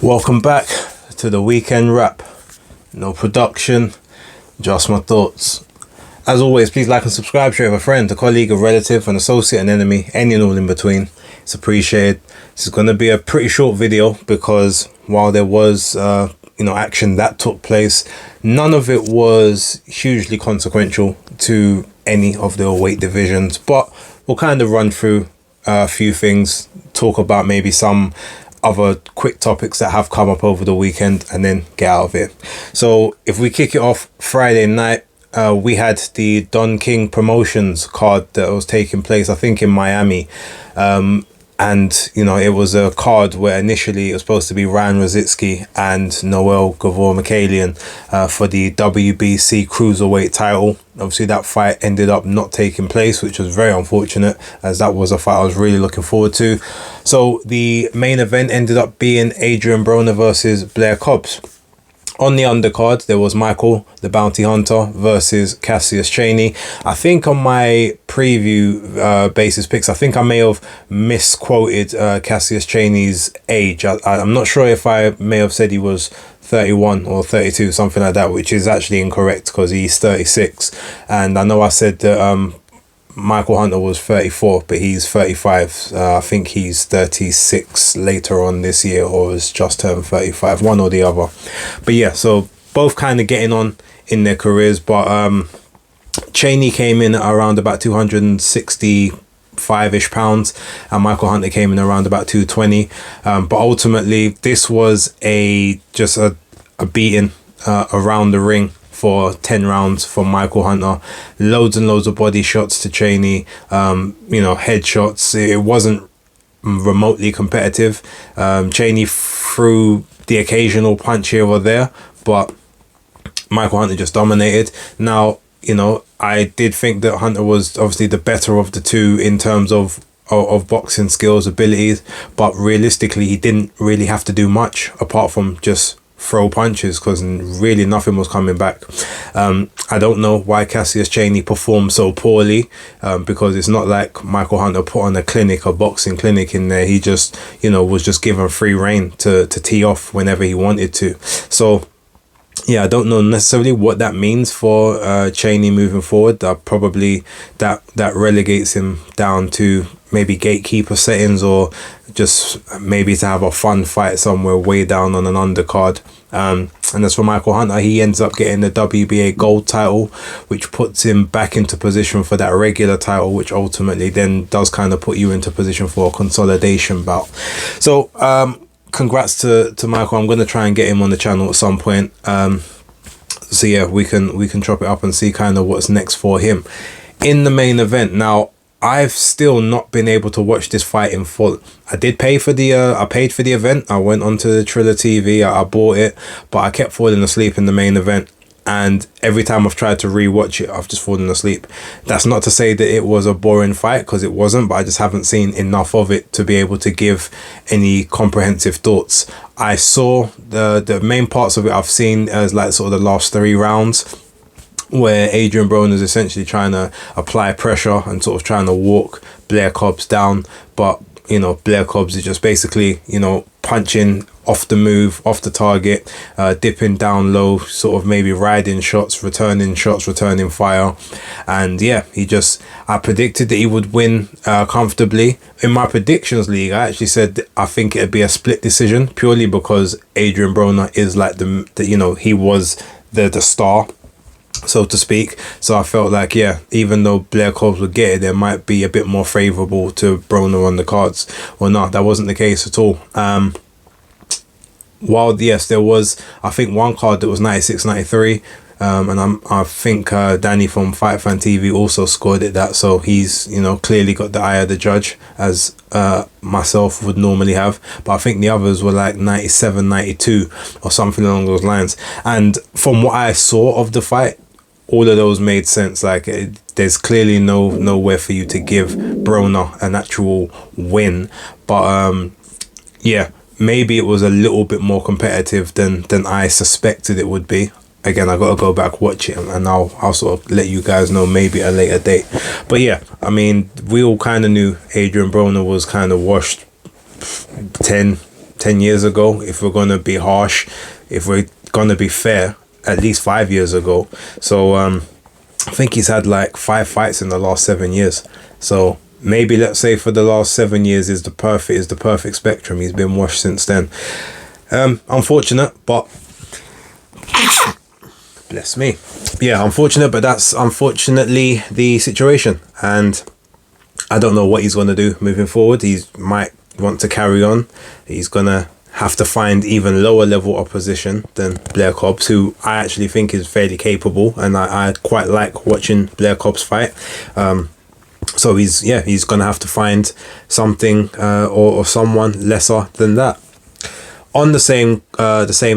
Welcome back to the weekend wrap. No production, just my thoughts. As always, please like and subscribe, share with a friend, a colleague, a relative, an associate, an enemy, any and all in between. It's appreciated. This is going to be a pretty short video because while there was action that took place, none of it was hugely consequential to any of the weight divisions, but we'll kind of run through a few things, talk about maybe some other quick topics that have come up over the weekend, and then get out of it. So if we kick it off Friday night, we had the Don King promotions card that was taking place, I think in Miami. And it was a card where initially it was supposed to be Ryan Rosicki and Noel Gavor-Mikhailian for the WBC Cruiserweight title. Obviously that fight ended up not taking place, which was very unfortunate, as that was a fight I was really looking forward to. So the main event ended up being Adrien Broner versus Blair Cobbs. On the undercard, there was Michael, the Bounty Hunter, versus Cassius Cheney. I think on my preview basis picks, I think I may have misquoted Cassius Cheney's age. I'm not sure if I may have said he was 31 or 32, something like that, which is actually incorrect because he's 36. And I know I said that Michael Hunter was 34, but he's 35. I think he's 36 later on this year, or has just turned 35, one or the other. But yeah, so both kind of getting on in their careers, but Cheney came in at around about 265-ish pounds, and Michael Hunter came in around about 220. But ultimately, this was just a beating around the ring for 10 rounds for Michael Hunter. Loads and loads of body shots to Cheney, headshots. It wasn't remotely competitive. Cheney threw the occasional punch here or there, but Michael Hunter just dominated. Now, I did think that Hunter was obviously the better of the two in terms of boxing skills, abilities, but realistically he didn't really have to do much apart from just throw punches, because really nothing was coming back. I don't know why Cassius Cheney performed so poorly, because it's not like Michael Hunter put on a boxing clinic in there. He just was just given free reign to tee off whenever he wanted to. So yeah, I don't know necessarily what that means for Cheney moving forward. Probably that relegates him down to maybe gatekeeper settings, or just maybe to have a fun fight somewhere way down on an undercard. And as for Michael Hunter, he ends up getting the WBA gold title, which puts him back into position for that regular title, which ultimately then does kind of put you into position for a consolidation bout. So congrats to Michael. I'm going to try and get him on the channel at some point. So yeah, we can chop it up and see kind of what's next for him. In the main event now, I've still not been able to watch this fight in full. I did pay for I paid for the event. I went onto the Triller TV, I bought it, but I kept falling asleep in the main event. And every time I've tried to rewatch it, I've just fallen asleep. That's not to say that it was a boring fight, because it wasn't, but I just haven't seen enough of it to be able to give any comprehensive thoughts. I saw the main parts of it I've seen as like sort of the last 3 rounds, where Adrien Broner is essentially trying to apply pressure and sort of trying to walk Blair Cobbs down. But, Blair Cobbs is just basically, punching off the move, off the target, dipping down low, sort of maybe riding shots, returning fire. And yeah, I predicted that he would win comfortably. In my predictions league, I actually said I think it'd be a split decision, purely because Adrien Broner is like he was the star, so to speak. So I felt like, yeah, even though Blair Cobbs would get it, there might be a bit more favourable to Broner on the cards. Well, no, that wasn't the case at all. While yes, there was, I think, one card that was 96-93, and I think Danny from Fight Fan TV also scored it that, so he's clearly got the eye of the judge, as myself would normally have. But I think the others were like 97-92 or something along those lines. And from what I saw of the fight, all of those made sense. Like there's clearly nowhere for you to give Broner an actual win, but yeah, maybe it was a little bit more competitive than I suspected it would be. Again, I gotta go back, watch it, and I'll sort of let you guys know maybe at a later date. But yeah, I mean, we all kind of knew Adrien Broner was kind of washed 10, 10 years ago. If we're going to be harsh, if we're going to be fair, at least 5 years ago. So I think he's had like 5 fights in the last 7 years. So maybe let's say for the last 7 years is the perfect spectrum. He's been washed since then. Unfortunate, but bless me. Yeah, unfortunate, but that's unfortunately the situation. And I don't know what he's going to do moving forward. He might want to carry on. He's going to have to find even lower level opposition than Blair Cobbs, who I actually think is fairly capable, and I quite like watching Blair Cobbs fight. So he's going to have to find something or someone lesser than that. On the same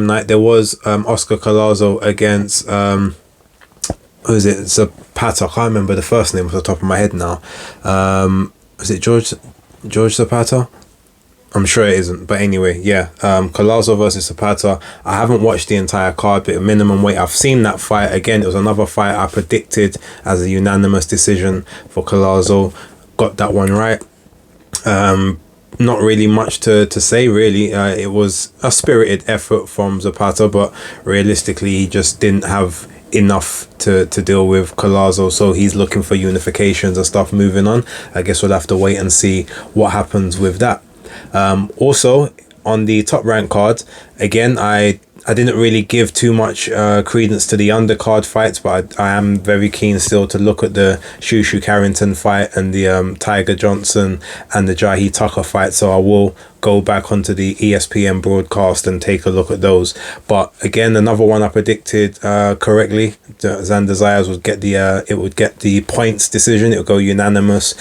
night, there was Oscar Collazo against who is it? Zapata. I can't remember the first name off the top of my head now. Is it George Zapata? I'm sure it isn't, but anyway, yeah. Collazo versus Zapata. I haven't watched the entire card, but at minimum weight, I've seen that fight. Again, it was another fight I predicted as a unanimous decision for Collazo. Got that one right. Not really much to say, really. It was a spirited effort from Zapata, but realistically, he just didn't have enough to deal with Collazo, so he's looking for unifications and stuff moving on. I guess we'll have to wait and see what happens with that. Also on the top rank card, again, I didn't really give too much credence to the undercard fights, but I am very keen still to look at the Shushu Carrington fight and the Tiger Johnson and the Jahi Tucker fight, so I will go back onto the ESPN broadcast and take a look at those. But again, another one I predicted correctly, Xander Zayas would get the points decision. It would go unanimous.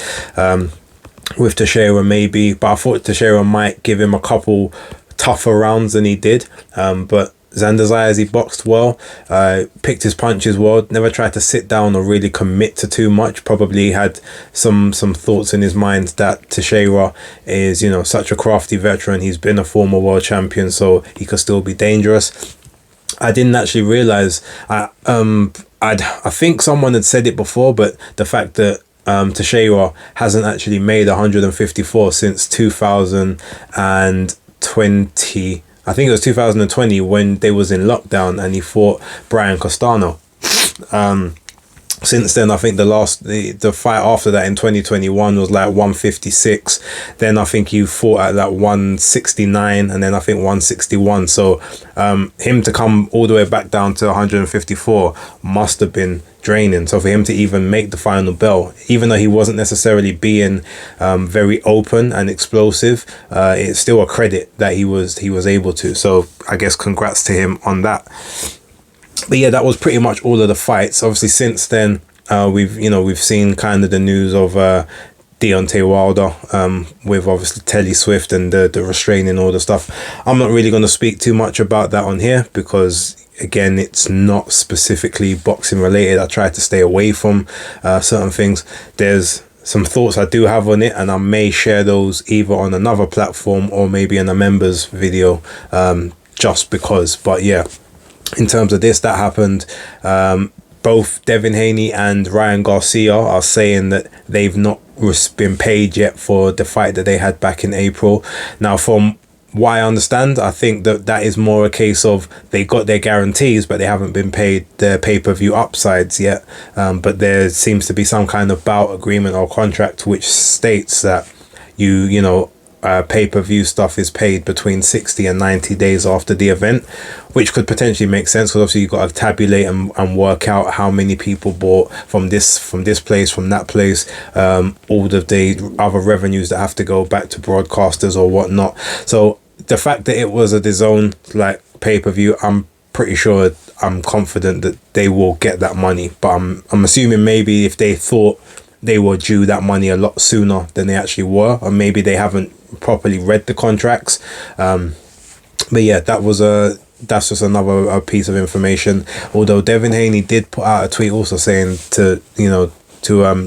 With Teixeira maybe, but I thought Teixeira might give him a couple tougher rounds than he did. But Xander Zayas, he boxed well, picked his punches well, never tried to sit down or really commit to too much. Probably had some thoughts in his mind that Teixeira is, such a crafty veteran. He's been a former world champion, so he could still be dangerous. I didn't actually realize. I think someone had said it before, but the fact that Teixeira hasn't actually made 154 since 2020. I think it was 2020 when they was in lockdown and he fought Brian Costano. Since then, I think the fight after that in 2021 was like 156. Then I think he fought at like 169 and then I think 161. So him to come all the way back down to 154 must have been draining. So for him to even make the final bell, even though he wasn't necessarily being very open and explosive, it's still a credit that he was able to. So I guess congrats to him on that. But yeah, that was pretty much all of the fights. Obviously, since then, we've seen kind of the news of Deontay Wilder with obviously Telly Swift and the restraining order stuff. I'm not really going to speak too much about that on here because, again, it's not specifically boxing related. I try to stay away from certain things. There's some thoughts I do have on it, and I may share those either on another platform or maybe in a members video just because. But yeah. In terms of this, that happened. Both Devin Haney and Ryan Garcia are saying that they've not been paid yet for the fight that they had back in April. Now, from what I understand, I think that is more a case of they got their guarantees, but they haven't been paid their pay-per-view upsides yet. But there seems to be some kind of bout agreement or contract which states that pay-per-view stuff is paid between 60 and 90 days after the event, which could potentially make sense because obviously you've got to tabulate and work out how many people bought from this place, from that place, all of the other revenues that have to go back to broadcasters or whatnot. So the fact that it was a DAZN like pay-per-view, I'm confident that they will get that money, but I'm assuming maybe if they thought they were due that money a lot sooner than they actually were, or maybe they haven't properly read the contracts. But yeah, that's just another piece of information. Although Devin Haney did put out a tweet also saying to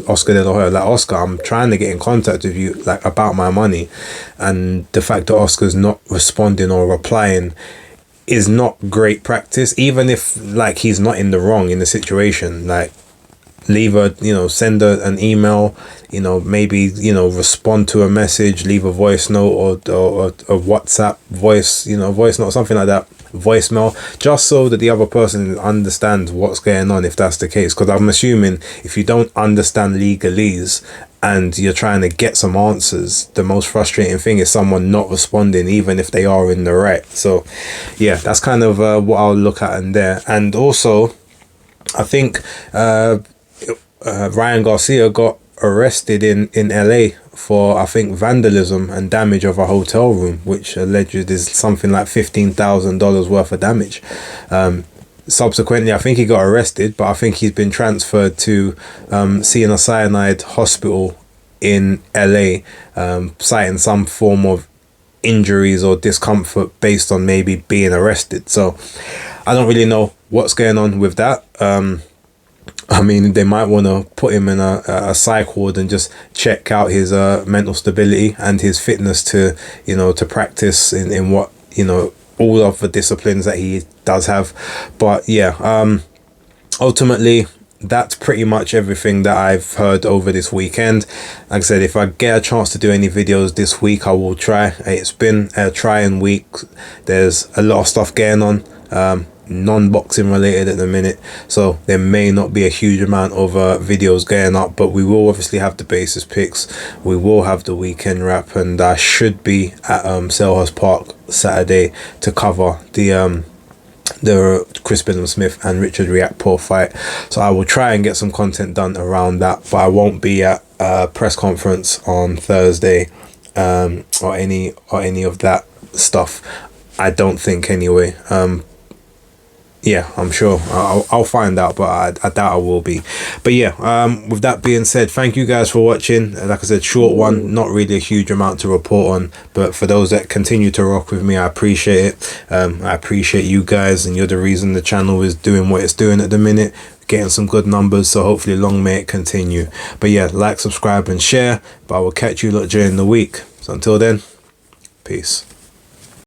Oscar De La Hoya, like, Oscar, I'm trying to get in contact with you like about my money, and the fact that Oscar's not responding or replying is not great practice, even if like he's not in the wrong in the situation. Like, leave a, send an email, maybe, respond to a message, leave a voice note or a WhatsApp voice note, something like that, voicemail, just so that the other person understands what's going on, if that's the case. Because I'm assuming if you don't understand legalese and you're trying to get some answers, the most frustrating thing is someone not responding, even if they are in the right. So yeah, that's kind of what I'll look at in there. And also, I think Ryan Garcia got arrested in LA for, I think, vandalism and damage of a hotel room, which alleged is something like $15,000 worth of damage. Subsequently, I think he got arrested, but I think he's been transferred to Cyanide Hospital in LA, citing some form of injuries or discomfort based on maybe being arrested. So I don't really know what's going on with that. I mean, they might want to put him in a psych ward and just check out his mental stability and his fitness to, to practice in what, all of the disciplines that he does have. But yeah, ultimately, that's pretty much everything that I've heard over this weekend. Like I said, if I get a chance to do any videos this week, I will try. It's been a trying week. There's a lot of stuff going on. Non-boxing related at the minute, so there may not be a huge amount of videos going up, but we will obviously have the basis picks, we will have the weekend wrap, and I should be at Selhurst Park Saturday to cover the Chris Smith and Richard Riakporhe fight. So I will try and get some content done around that, but I won't be at a press conference on Thursday or any of that stuff, I don't think, anyway. Yeah, I'm sure I'll find out, but I doubt I will be. But yeah, with that being said, thank you guys for watching. Like I said, short one, not really a huge amount to report on, but for those that continue to rock with me, I appreciate it. I appreciate you guys, and you're the reason the channel is doing what it's doing at the minute, getting some good numbers, so hopefully long may it continue. But yeah, like, subscribe and share, but I will catch you lot during the week. So until then, peace.